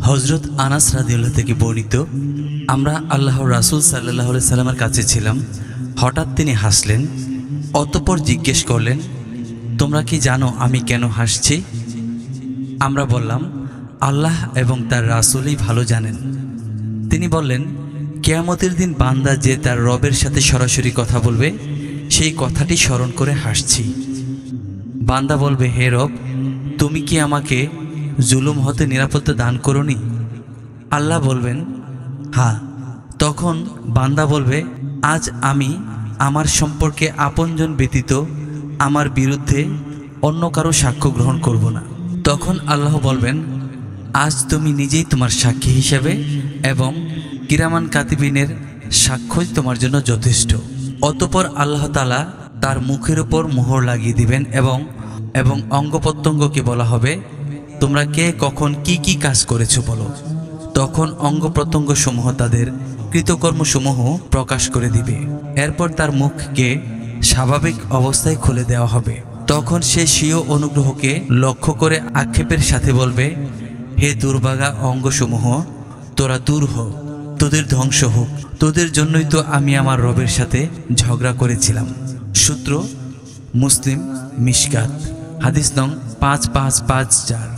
হযরত আনাস রাদিয়াল্লাহু থেকে বর্ণিত, আমরা আল্লাহর রাসূল সাল্লাল্লাহু আলাইহি সাল্লামের কাছে ছিলাম। হঠাৎ তিনি হাসলেন। অতঃপর জিজ্ঞেস করলেন, তোমরা কি জানো আমি কেন হাসছি? আমরা বললাম, আল্লাহ এবং তার রাসূলই ভালো জানেন। তিনি বললেন, কিয়ামতের দিন বান্দা যে তার রবের সাথে সরাসরি কথা বলবে, সেই কথাটি স্মরণ করে হাসছি। বান্দা বলবে, হে রব, তুমি কি আমাকে জুলুম হতে নিরাপত্তা দান করোনি? আল্লাহ বলবেন, হ্যাঁ। তখন বান্দা বলবে, আজ আমি আমার সম্পর্কে আপনজন ব্যতীত আমার বিরুদ্ধে অন্য কারো সাক্ষ্য গ্রহণ করব না। তখন আল্লাহ বলবেন, আজ তুমি নিজেই তোমার সাক্ষী হিসেবে এবং কিরামান কাতিবিনের সাক্ষ্যই তোমার জন্য যথেষ্ট। অতঃপর আল্লাহ তাআলা তার মুখের উপর মোহর লাগিয়ে দিবেন এবং অঙ্গ প্রত্যঙ্গকে বলা হবে, তোমরা কে কখন কি কি কাজ করেছো বলো। তখন অঙ্গ প্রত্যঙ্গ সমূহ তাদের কৃতকর্মসমূহ প্রকাশ করে দিবে। এরপর তার মুখকে স্বাভাবিক অবস্থায় খুলে দেওয়া হবে। তখন সে স্বীয় অনুগ্রহকে লক্ষ্য করে আক্ষেপের সাথে বলবে, হে দুর্ভাগা অঙ্গসমূহ, তোরা দূর হ, তোদের ধ্বংস হোক। তোদের জন্যই তো আমি আমার রবের সাথে ঝগড়া করেছিলাম। সূত্র মুসলিম মিশকাত, হাদিস নং 5554।